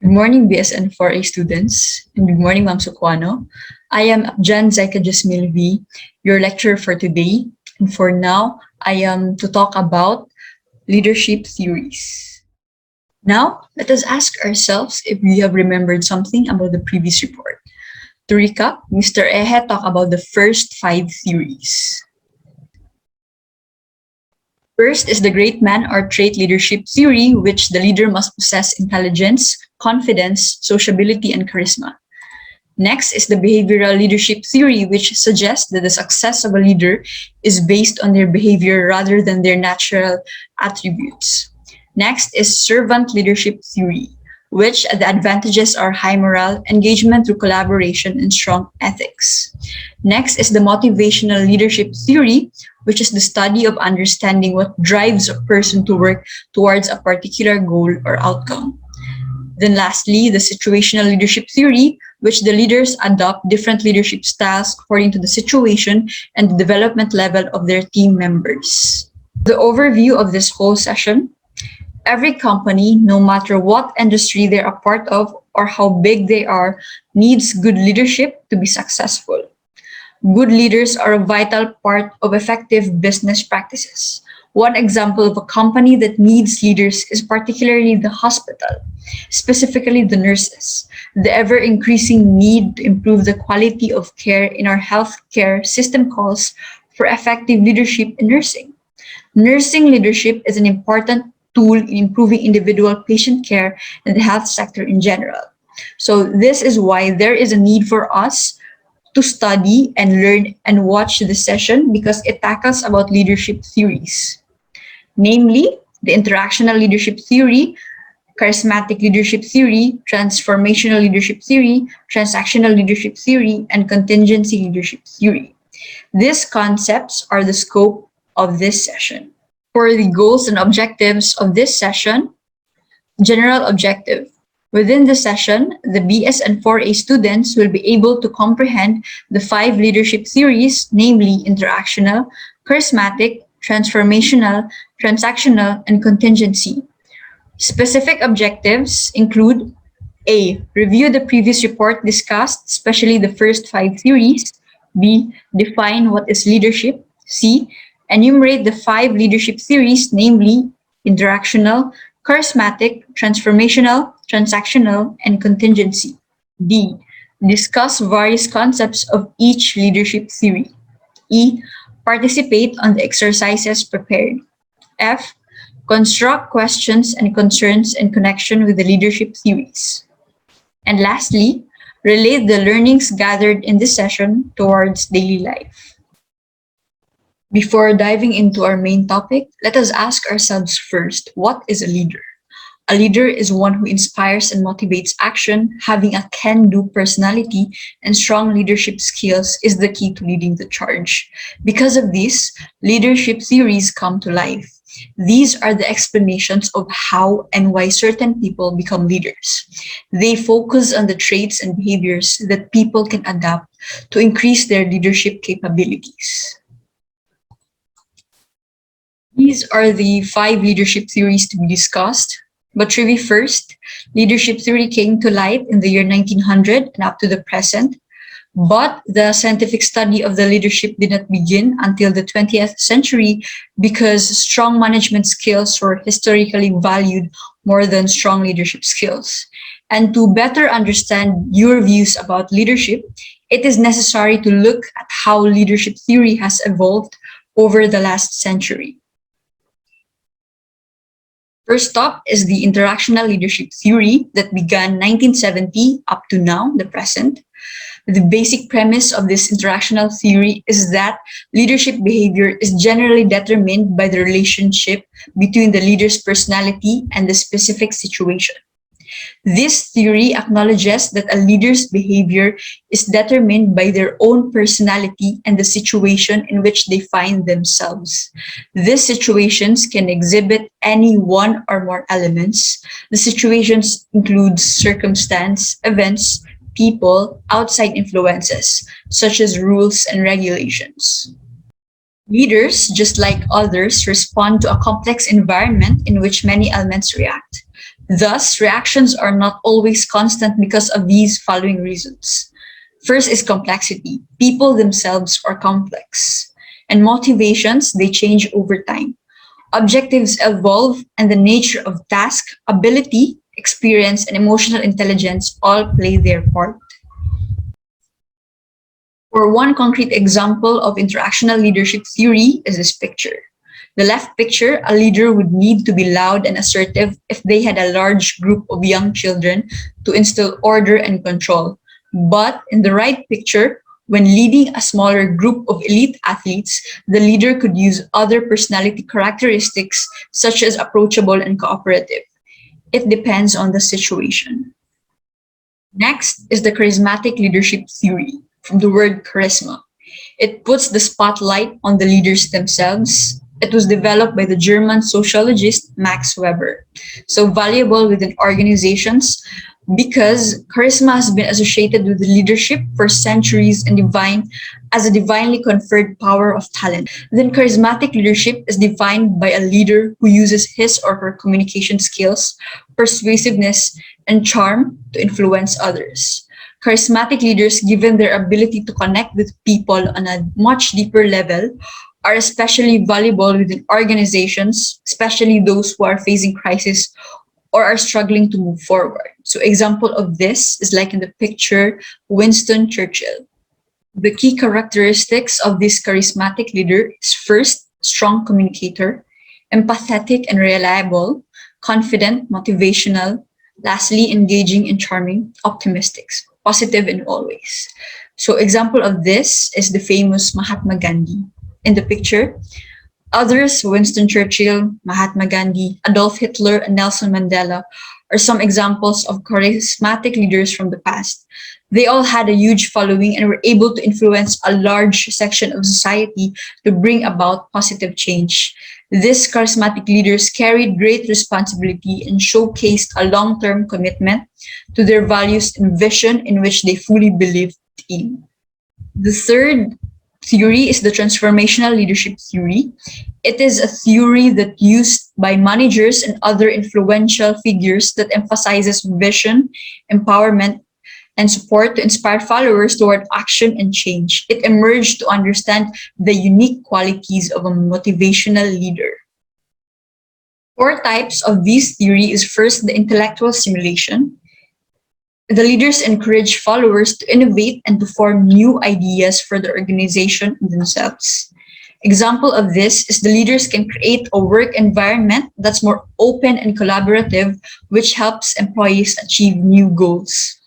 Good morning, BSN 4A students, and good morning, Ma'am Sukwano. I am Apdian V, your lecturer for today. And for now, I am to talk about leadership theories. Now, let us ask ourselves if we have remembered something about the previous report. To recap, Mr. Ehe talked about the first 5 theories. First is the great man or trait leadership theory, which the leader must possess intelligence, confidence, sociability, and charisma. Next is the behavioral leadership theory, which suggests that the success of a leader is based on their behavior rather than their natural attributes. Next is servant leadership theory, which the advantages are high morale, engagement through collaboration, and strong ethics. Next is the motivational leadership theory, which is the study of understanding what drives a person to work towards a particular goal or outcome. Then lastly, the situational leadership theory, which the leaders adopt different leadership styles according to the situation and the development level of their team members. The overview of this whole session: every company, no matter what industry they're a part of or how big they are, needs good leadership to be successful. Good leaders are a vital part of effective business practices. One example of a company that needs leaders is particularly the hospital, specifically the nurses. The ever increasing need to improve the quality of care in our healthcare system calls for effective leadership in nursing. Nursing leadership is an important tool in improving individual patient care and the health sector in general. So this is why there is a need for us to study and learn and watch the session because it tackles about leadership theories, namely the interactional leadership theory, charismatic leadership theory, transformational leadership theory, transactional leadership theory, and contingency leadership theory. These concepts are the scope of this session. For the goals and objectives of this session: general objective. Within the session, the BS and 4A students will be able to comprehend the 5 leadership theories, namely interactional, charismatic, transformational, transactional, and contingency. Specific objectives include: A. Review the previous report discussed, especially the first 5 theories. B. Define what is leadership. C. Enumerate the 5 leadership theories, namely interactional, charismatic, transformational, transactional, and contingency. D. Discuss various concepts of each leadership theory. E. Participate on the exercises prepared. F. Construct questions and concerns in connection with the leadership theories. And lastly, relate the learnings gathered in this session towards daily life. Before diving into our main topic, let us ask ourselves first, what is a leader? A leader is one who inspires and motivates action. Having a can-do personality and strong leadership skills is the key to leading the charge. Because of this, leadership theories come to life. These are the explanations of how and why certain people become leaders. They focus on the traits and behaviors that people can adapt to increase their leadership capabilities. These are the 5 leadership theories to be discussed. But trivia first, leadership theory came to light in the year 1900 and up to the present. But the scientific study of the leadership did not begin until the 20th century because strong management skills were historically valued more than strong leadership skills. And to better understand your views about leadership, it is necessary to look at how leadership theory has evolved over the last century. First up is the interactional leadership theory that began 1970 up to now, the present. The basic premise of this interactional theory is that leadership behavior is generally determined by the relationship between the leader's personality and the specific situation. This theory acknowledges that a leader's behavior is determined by their own personality and the situation in which they find themselves. These situations can exhibit any one or more elements. The situations include circumstance, events, people, outside influences, such as rules and regulations. Leaders, just like others, respond to a complex environment in which many elements react. Thus, reactions are not always constant because of these following reasons. First is complexity. People themselves are complex. And motivations, they change over time. Objectives evolve, and the nature of task, ability, experience, and emotional intelligence all play their part. For one concrete example of interactional leadership theory is this picture. The left picture, a leader would need to be loud and assertive if they had a large group of young children to instill order and control. But in the right picture, when leading a smaller group of elite athletes, the leader could use other personality characteristics such as approachable and cooperative. It depends on the situation. Next is the charismatic leadership theory, from the word charisma. It puts the spotlight on the leaders themselves. It was developed by the German sociologist Max Weber. So valuable within organizations because charisma has been associated with leadership for centuries and divine as a divinely conferred power of talent. Then charismatic leadership is defined by a leader who uses his or her communication skills, persuasiveness, and charm to influence others. Charismatic leaders, given their ability to connect with people on a much deeper level, are especially valuable within organizations, especially those who are facing crisis or are struggling to move forward. So example of this is like in the picture, Winston Churchill. The key characteristics of this charismatic leader is first, strong communicator, empathetic and reliable, confident, motivational, lastly, engaging and charming, optimistic, positive in all ways. So example of this is the famous Mahatma Gandhi. In the picture, others, Winston Churchill, Mahatma Gandhi, Adolf Hitler, and Nelson Mandela, are some examples of charismatic leaders from the past. They all had a huge following and were able to influence a large section of society to bring about positive change. These charismatic leaders carried great responsibility and showcased a long-term commitment to their values and vision in which they fully believed in. The third theory is the transformational leadership theory. It is a theory that used by managers and other influential figures that emphasizes vision, empowerment, and support to inspire followers toward action and change. It emerged to understand the unique qualities of a motivational leader. Four types of this theory is first the intellectual stimulation. The leaders encourage followers to innovate and to form new ideas for the organization and themselves. Example of this is the leaders can create a work environment that's more open and collaborative, which helps employees achieve new goals.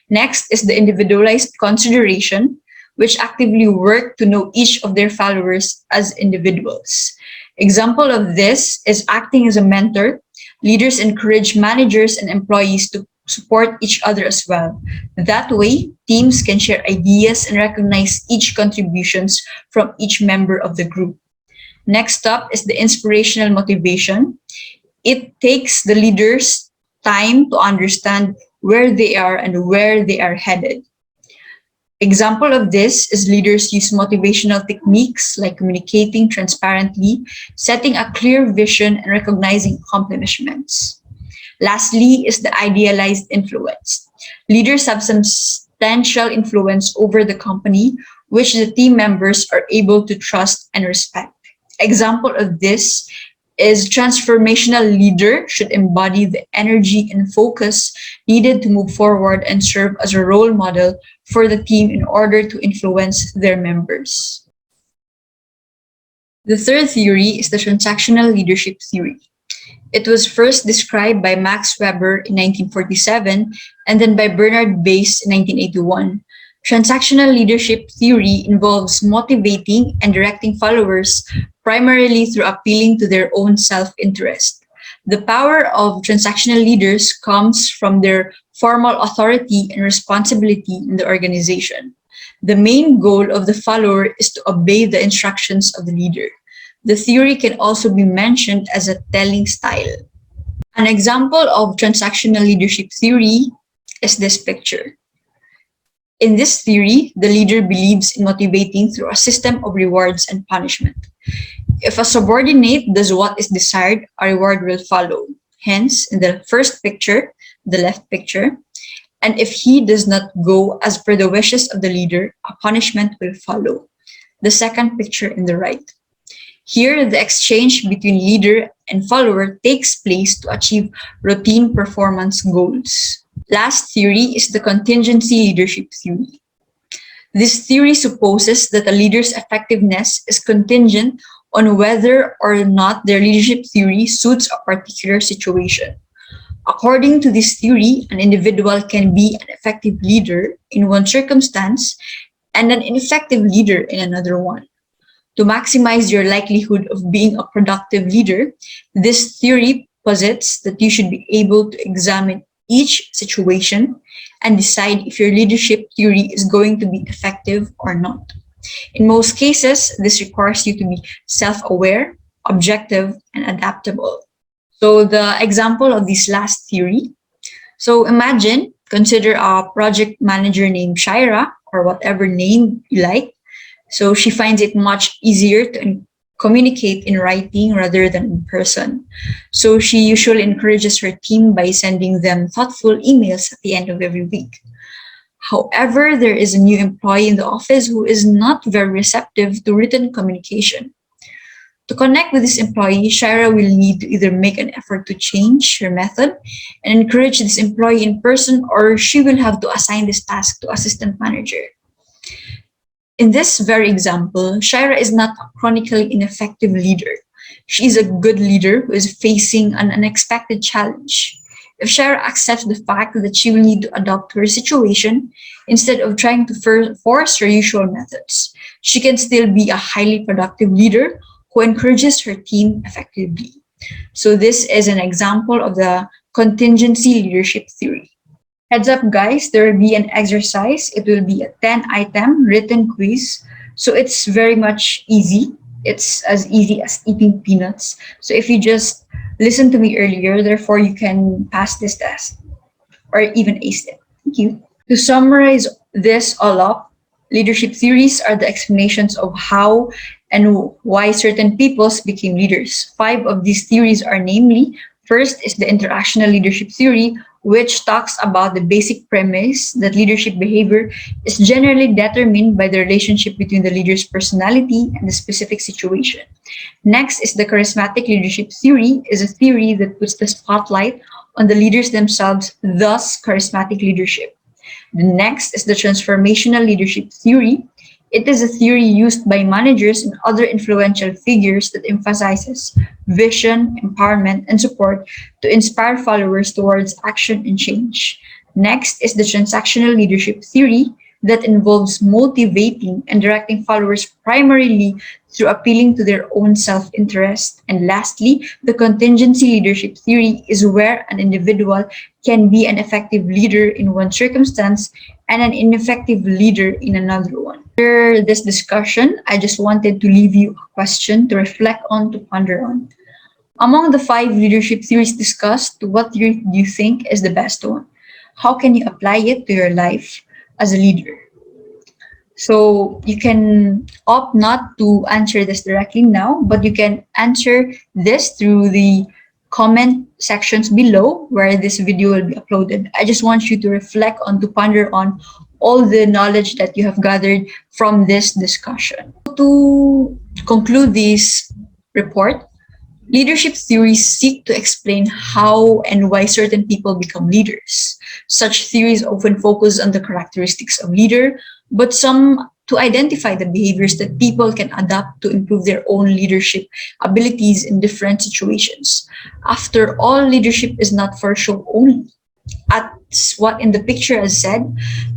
Next is the individualized consideration, which actively work to know each of their followers as individuals. Example of this is acting as a mentor. Leaders encourage managers and employees to support each other as well. That way, teams can share ideas and recognize each contributions from each member of the group. Next up is the inspirational motivation. It takes the leaders time to understand where they are and where they are headed. Example of this is leaders use motivational techniques like communicating transparently, setting a clear vision, and recognizing accomplishments. Lastly is the idealized influence. Leaders have substantial influence over the company, which the team members are able to trust and respect. Example of this is transformational leader should embody the energy and focus needed to move forward and serve as a role model for the team in order to influence their members. The third theory is the transactional leadership theory. It was first described by Max Weber in 1947 and then by Bernard Bass in 1981. Transactional leadership theory involves motivating and directing followers primarily through appealing to their own self-interest. The power of transactional leaders comes from their formal authority and responsibility in the organization. The main goal of the follower is to obey the instructions of the leader. The theory can also be mentioned as a telling style. An example of transactional leadership theory is this picture. In this theory, the leader believes in motivating through a system of rewards and punishment. If a subordinate does what is desired, a reward will follow. Hence, in the first picture, the left picture, and if he does not go as per the wishes of the leader, a punishment will follow. The second picture in the right. Here, the exchange between leader and follower takes place to achieve routine performance goals. Last theory is the contingency leadership theory. This theory supposes that a leader's effectiveness is contingent on whether or not their leadership theory suits a particular situation. According to this theory, an individual can be an effective leader in one circumstance and an ineffective leader in another one. To maximize your likelihood of being a productive leader, this theory posits that you should be able to examine each situation and decide if your leadership theory is going to be effective or not. In most cases, this requires you to be self-aware, objective, and adaptable. So the example of this last theory. So consider a project manager named Shaira, or whatever name you like. So she finds it much easier to communicate in writing rather than in person. So she usually encourages her team by sending them thoughtful emails at the end of every week. However, there is a new employee in the office who is not very receptive to written communication. To connect with this employee, Shaira will need to either make an effort to change her method and encourage this employee in person, or she will have to assign this task to assistant manager. In this very example, Shaira is not a chronically ineffective leader. She is a good leader who is facing an unexpected challenge. If Shaira accepts the fact that she will need to adapt to her situation instead of trying to force her usual methods, she can still be a highly productive leader who encourages her team effectively. So this is an example of the contingency leadership theory. Heads up guys, there will be an exercise. It will be a 10-item written quiz. So it's very much easy. It's as easy as eating peanuts. So if you just listen to me earlier, therefore you can pass this test or even ace it. Thank you. To summarize this all up, leadership theories are the explanations of how and why certain peoples became leaders. 5 of these theories are namely, first is the interactional leadership theory, which talks about the basic premise that leadership behavior is generally determined by the relationship between the leader's personality and the specific situation. Next is the charismatic leadership theory, is a theory that puts the spotlight on the leaders themselves, thus charismatic leadership. The next is the transformational leadership theory. It is a theory used by managers and other influential figures that emphasizes vision, empowerment, and support to inspire followers towards action and change. Next is the transactional leadership theory that involves motivating and directing followers primarily through appealing to their own self-interest. And lastly, the contingency leadership theory is where an individual can be an effective leader in one circumstance and an ineffective leader in another one. After this discussion, I just wanted to leave you a question to reflect on, to ponder on. Among the 5 leadership theories discussed, what do you think is the best one? How can you apply it to your life as a leader? So you can opt not to answer this directly now, but you can answer this through the comment sections below where this video will be uploaded. I just want you to reflect on, to ponder on all the knowledge that you have gathered from this discussion. To conclude this report, leadership theories seek to explain how and why certain people become leaders. Such theories often focus on the characteristics of leader, but some to identify the behaviors that people can adapt to improve their own leadership abilities in different situations. After all, leadership is not for show only. As what in the picture has said,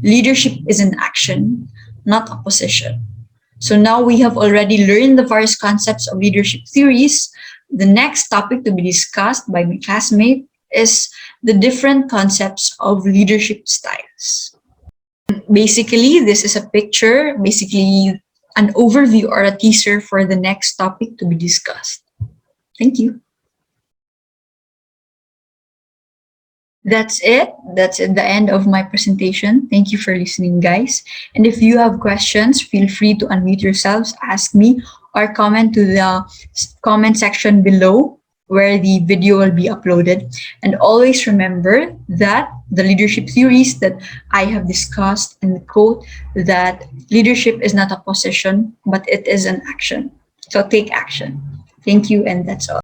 leadership is an action, not a position. So now we have already learned the various concepts of leadership theories. The next topic to be discussed by my classmate is the different concepts of leadership styles. Basically, this is a picture, basically an overview or a teaser for the next topic to be discussed. Thank you. That's it. That's at the end of my presentation. Thank you for listening, guys. And if you have questions, feel free to unmute yourselves, ask me, or comment to the comment section below. where the video will be uploaded. And always remember that the leadership theories that I have discussed and the quote that leadership is not a position, but it is an action. So take action. Thank you, and that's all.